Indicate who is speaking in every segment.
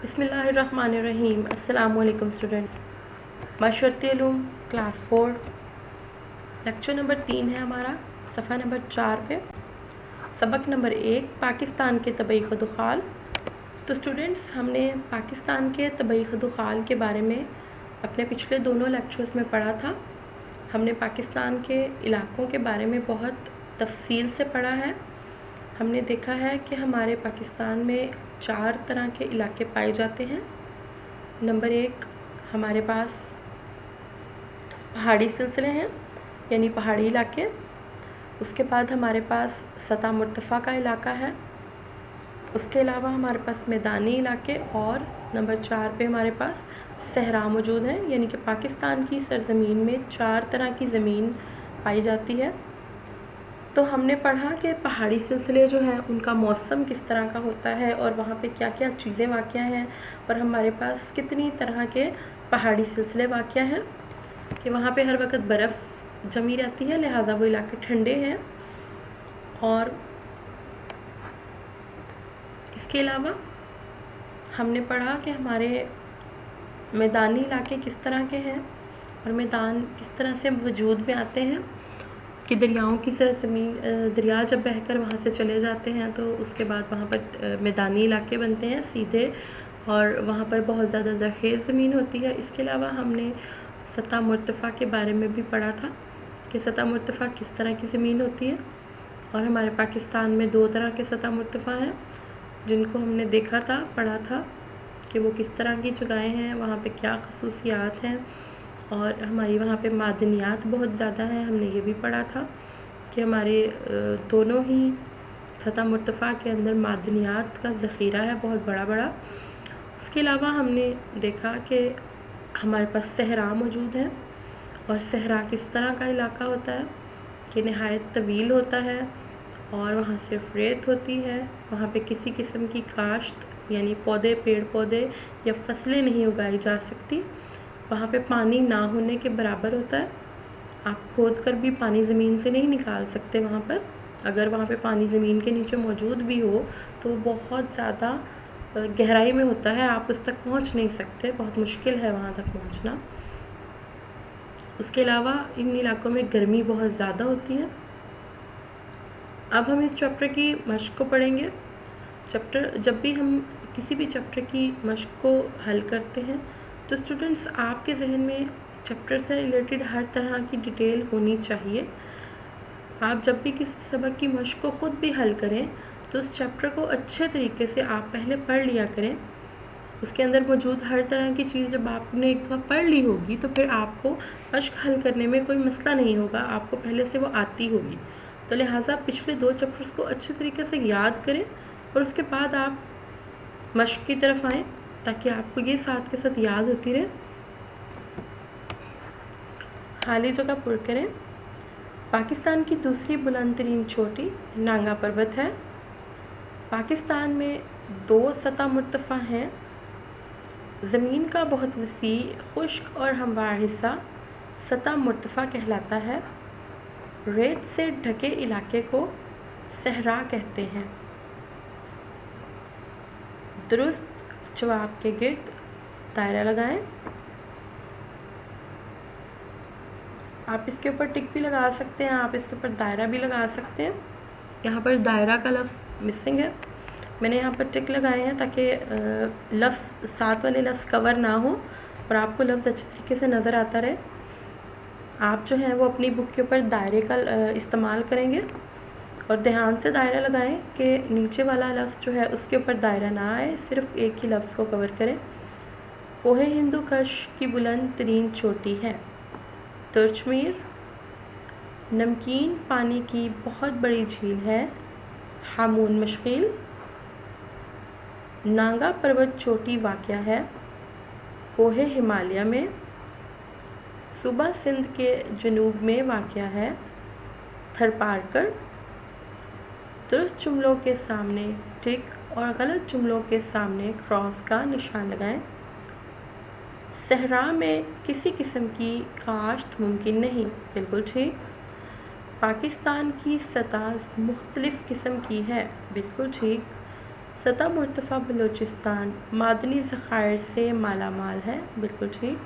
Speaker 1: بسم اللہ الرحمن الرحیم۔ السلام علیکم اسٹوڈنٹس۔ معاشرتی علوم کلاس 4 لیکچر نمبر 3 ہے ہمارا، صفحہ نمبر 4 پہ، سبق نمبر 1 پاکستان کے طبعی خدوخال۔ تو اسٹوڈنٹس ہم نے پاکستان کے طبعی خدوخال کے بارے میں اپنے پچھلے دونوں لیکچرز میں پڑھا تھا۔ ہم نے پاکستان کے علاقوں کے بارے میں بہت تفصیل سے پڑھا ہے۔ ہم نے دیکھا ہے کہ ہمارے پاکستان میں 4 طرح کے علاقے پائے جاتے ہیں۔ نمبر 1 ہمارے پاس پہاڑی سلسلے ہیں، یعنی پہاڑی علاقے۔ اس کے بعد ہمارے پاس سطح مرتفع کا علاقہ ہے۔ اس کے علاوہ ہمارے پاس میدانی علاقے، اور نمبر 4 پہ ہمارے پاس صحرا موجود ہیں، یعنی کہ پاکستان کی سرزمین میں 4 طرح کی زمین پائی جاتی ہے۔ تو ہم نے پڑھا کہ پہاڑی سلسلے جو ہیں ان کا موسم کس طرح کا ہوتا ہے، اور وہاں پہ کیا کیا چیزیں واقع ہیں، اور ہمارے پاس کتنی طرح کے پہاڑی سلسلے واقع ہیں، کہ وہاں پہ ہر وقت برف جمی رہتی ہے، لہٰذا وہ علاقے ٹھنڈے ہیں۔ اور اس کے علاوہ ہم نے پڑھا کہ ہمارے میدانی علاقے کس طرح کے ہیں، اور میدان کس طرح سے وجود میں آتے ہیں، کہ دریاؤں کی سرزمین، دریا جب بہہ کر وہاں سے چلے جاتے ہیں تو اس کے بعد وہاں پر میدانی علاقے بنتے ہیں سیدھے، اور وہاں پر بہت زیادہ زرخیز زمین ہوتی ہے۔ اس کے علاوہ ہم نے سطح مرتفع کے بارے میں بھی پڑھا تھا کہ سطح مرتفع کس طرح کی زمین ہوتی ہے، اور ہمارے پاکستان میں 2 طرح کے سطح مرتفع ہیں، جن کو ہم نے دیکھا تھا، پڑھا تھا کہ وہ کس طرح کی جگہیں ہیں، وہاں پہ کیا خصوصیات ہیں، اور ہماری وہاں پہ معدنیات بہت زیادہ ہیں۔ ہم نے یہ بھی پڑھا تھا کہ ہمارے دونوں ہی سطح مرتفع کے اندر معدنیات کا ذخیرہ ہے بہت بڑا بڑا۔ اس کے علاوہ ہم نے دیکھا کہ ہمارے پاس صحرا موجود ہے، اور صحرا کس طرح کا علاقہ ہوتا ہے، کہ نہایت طویل ہوتا ہے، اور وہاں صرف ریت ہوتی ہے، وہاں پہ کسی قسم کی کاشت یعنی پودے، پیڑ پودے یا فصلیں نہیں اگائی جا سکتی، وہاں پہ پانی نہ ہونے کے برابر ہوتا ہے۔ آپ کھود کر بھی پانی زمین سے نہیں نکال سکتے وہاں پر، اگر وہاں پہ پانی زمین کے نیچے موجود بھی ہو تو وہ بہت زیادہ گہرائی میں ہوتا ہے، آپ اس تک پہنچ نہیں سکتے، بہت مشکل ہے وہاں تک پہنچنا۔ اس کے علاوہ ان علاقوں میں گرمی بہت زیادہ ہوتی ہے۔ اب ہم اس چیپٹر کی مشق کو پڑھیں گے۔ جب بھی ہم کسی بھی چیپٹر کی مشق کو حل کرتے ہیں تو اسٹوڈنٹس آپ کے ذہن میں چیپٹر سے ریلیٹڈ ہر طرح کی ڈیٹیل ہونی چاہیے۔ آپ جب بھی کسی سبق کی مشق کو خود بھی حل کریں تو اس چیپٹر کو اچھے طریقے سے آپ پہلے پڑھ لیا کریں۔ اس کے اندر موجود ہر طرح کی چیز جب آپ نے ایک دفعہ پڑھ لی ہوگی تو پھر آپ کو مشق حل کرنے میں کوئی مسئلہ نہیں ہوگا، آپ کو پہلے سے وہ آتی ہوگی۔ تو لہٰذا پچھلے 2 چیپٹرز کو اچھے طریقے سے یاد کریں، اور اس کے بعد آپ مشق کی طرف آئیں تاکہ آپ کو یہ ساتھ کے ساتھ یاد ہوتی رہے۔ خالی جگہ پر کریں۔ پاکستان کی دوسری بلند ترین چوٹی نانگا پروت ہے۔ پاکستان میں 2 سطح مرتفع ہیں۔ زمین کا بہت وسیع، خشک اور ہموار حصہ سطح مرتفع کہلاتا ہے۔ ریت سے ڈھکے علاقے کو صحرا کہتے ہیں۔ درست جواب کے گرد دائرہ لگائیں۔ آپ اس کے اوپر ٹک بھی لگا سکتے ہیں، آپ اس کے اوپر دائرہ بھی لگا سکتے ہیں۔ یہاں پر دائرہ کا لفظ مسنگ ہے، میں نے یہاں پر ٹک لگائے ہیں تاکہ لفظ ساتھ والے لفظ کور نہ ہو اور آپ کو لفظ اچھے طریقے سے نظر آتا رہے۔ آپ جو ہیں وہ اپنی بک کے اوپر دائرے کا استعمال کریں گے، اور دھیان سے دائرہ لگائیں کہ نیچے والا لفظ جو ہے اس کے اوپر دائرہ نہ آئے، صرف ایک ہی لفظ کو کور کریں۔ کوہ ہندو کش کی بلند ترین چوٹی ہے ترچمیر۔ نمکین پانی کی بہت بڑی جھیل ہے ہامون مشغیل۔ نانگا پروت چوٹی واقع ہے کوہ ہمالیہ میں۔ صوبہ سندھ کے جنوب میں واقع ہے تھرپارکر۔ درست جملوں کے سامنے ٹک اور غلط جملوں کے سامنے کراس کا نشان لگائیں۔ صحرا میں کسی قسم کی کاشت ممکن نہیں، بالکل ٹھیک۔ پاکستان کی سطح مختلف قسم کی ہے، بالکل ٹھیک۔ سطح مرتفع بلوچستان معدنی ذخائر سے مالا مال ہے، بالکل ٹھیک۔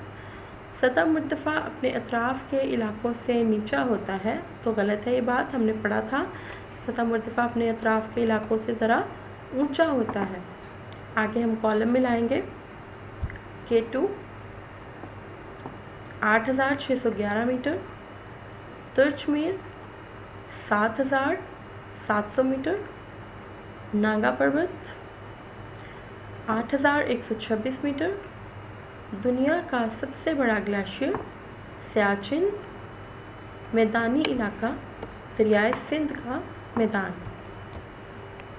Speaker 1: سطح مرتفع اپنے اطراف کے علاقوں سے نیچا ہوتا ہے، تو غلط ہے یہ بات، ہم نے پڑھا تھا سطح مرتفع اپنے اطراف کے علاقوں سے ذرا اونچا ہوتا ہے۔ آگے ہم کالم میں لائیں گے K2 8611 میٹر، ترچ میر 7700 میٹر، ناگا پروت 8126 میٹر، دنیا کا سب سے بڑا گلیشیئر سیاچن، میدانی علاقہ دریائے سندھ کا میدان۔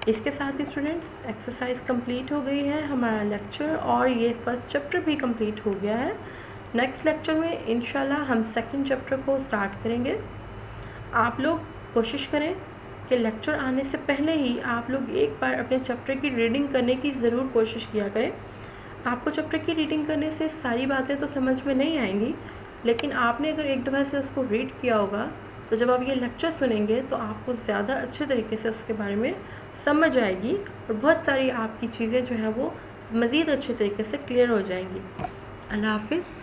Speaker 1: اس کے ساتھ ہی اسٹوڈنٹس ایکسرسائز کمپلیٹ ہو گئی ہے، ہمارا لیکچر اور یہ فرسٹ چیپٹر بھی کمپلیٹ ہو گیا ہے۔ نیکسٹ لیکچر میں انشاءاللہ ہم سیکنڈ چیپٹر کو سٹارٹ کریں گے۔ آپ لوگ کوشش کریں کہ لیکچر آنے سے پہلے ہی آپ لوگ ایک بار اپنے چیپٹر کی ریڈنگ کرنے کی ضرور کوشش کیا کریں۔ آپ کو چیپٹر کی ریڈنگ کرنے سے ساری باتیں تو سمجھ میں نہیں آئیں گی، لیکن آپ نے اگر ایک دفعہ سے اس کو ریڈ کیا ہوگا تو جب آپ یہ لیکچر سنیں گے تو آپ کو زیادہ اچھے طریقے سے اس کے بارے میں سمجھ آئے گی، اور بہت ساری آپ کی چیزیں جو ہیں وہ مزید اچھے طریقے سے کلیئر ہو جائیں گی۔ اللہ حافظ۔